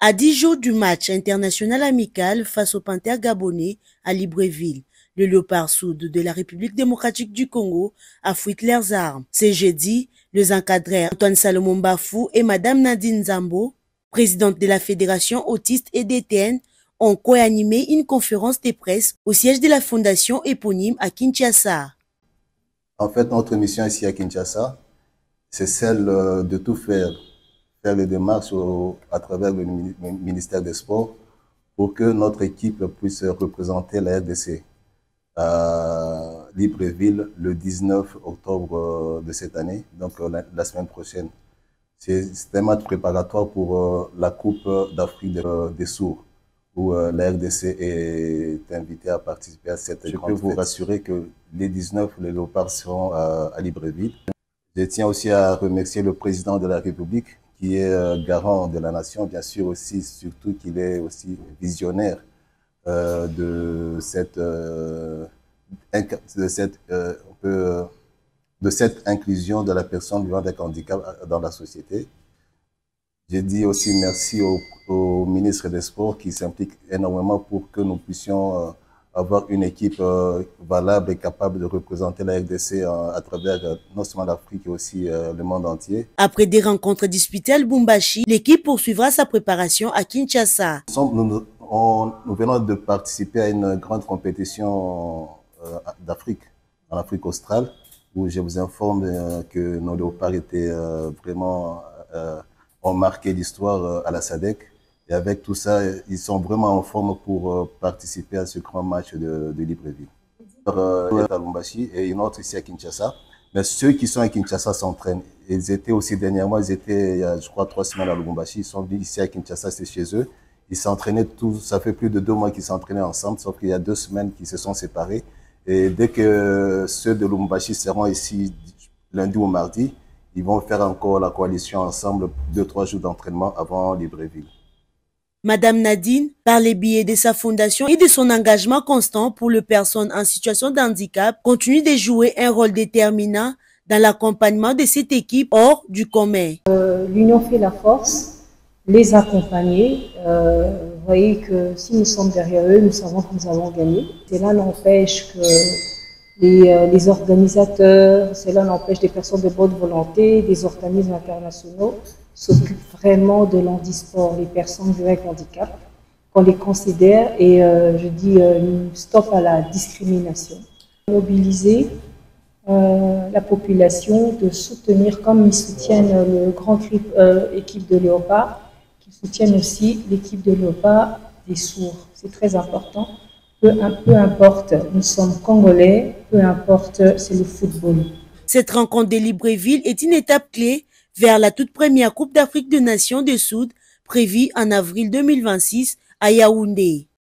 À 10 jours du match international amical face aux Panthères gabonais à Libreville, le Léopard Sud de la République démocratique du Congo affûtent leurs armes. Ce jeudi, les encadreurs Antoine Salomon Bafou et Madame Nadine Zambo, présidente de la Fédération autiste et DTN, ont co-animé une conférence de presse au siège de la fondation éponyme à Kinshasa. En fait, notre mission ici à Kinshasa, c'est celle de tout faire les démarches à travers le ministère des Sports pour que notre équipe puisse représenter la RDC à Libreville le 19 octobre de cette année, donc la semaine prochaine. C'est un match préparatoire pour la Coupe d'Afrique des Sourds, où la RDC est invitée à participer à cette grande fête. Je peux vous rassurer que les 19, les Léopards seront à Libreville. Je tiens aussi à remercier le président de la République, qui est garant de la nation, bien sûr aussi, surtout qu'il est aussi visionnaire de cette inclusion de la personne vivant avec handicap dans la société. J'ai dit aussi merci au ministre des Sports qui s'implique énormément pour que nous puissions avoir une équipe valable et capable de représenter la RDC à travers non seulement l'Afrique, mais aussi le monde entier. Après des rencontres disputées à Lubumbashi, l'équipe poursuivra sa préparation à Kinshasa. Nous venons de participer à une grande compétition d'Afrique, en Afrique australe, où je vous informe que nos léopards étaient ont marqué l'histoire à la SADC. Et avec tout ça, ils sont vraiment en forme pour participer à ce grand match de Libreville. À Lubumbashi et une autre ici à Kinshasa. Mais ceux qui sont à Kinshasa s'entraînent. Ils étaient aussi dernièrement, ils étaient, il y a, je crois, 3 semaines à Lubumbashi. Ils sont venus ici à Kinshasa, c'est chez eux. Ils s'entraînaient tous, ça fait plus de 2 mois qu'ils s'entraînaient ensemble, sauf qu'il y a 2 semaines qu'ils se sont séparés. Et dès que ceux de Lubumbashi seront ici lundi ou mardi, ils vont faire encore la coalition ensemble 2-3 jours d'entraînement avant Libreville. Madame Nadine, par les biais de sa fondation et de son engagement constant pour les personnes en situation de handicap, continue de jouer un rôle déterminant dans l'accompagnement de cette équipe hors du commun. L'union fait la force, les accompagner. Vous voyez que si nous sommes derrière eux, nous savons que nous allons gagner. Cela n'empêche que les organisateurs, cela n'empêche des personnes de bonne volonté, des organismes internationaux s'occupent vraiment de l'handisport, les personnes vivant avec handicap, qu'on les considère et je dis stop à la discrimination. Mobiliser la population, de soutenir comme ils soutiennent le grand équipe de Léopard, qu'ils soutiennent aussi l'équipe de Léopard des sourds. C'est très important. Peu importe, nous sommes Congolais, peu importe, c'est le football. Cette rencontre de Libreville est une étape clé vers la toute première Coupe d'Afrique des Nations du Sud prévue en avril 2026 à Yaoundé.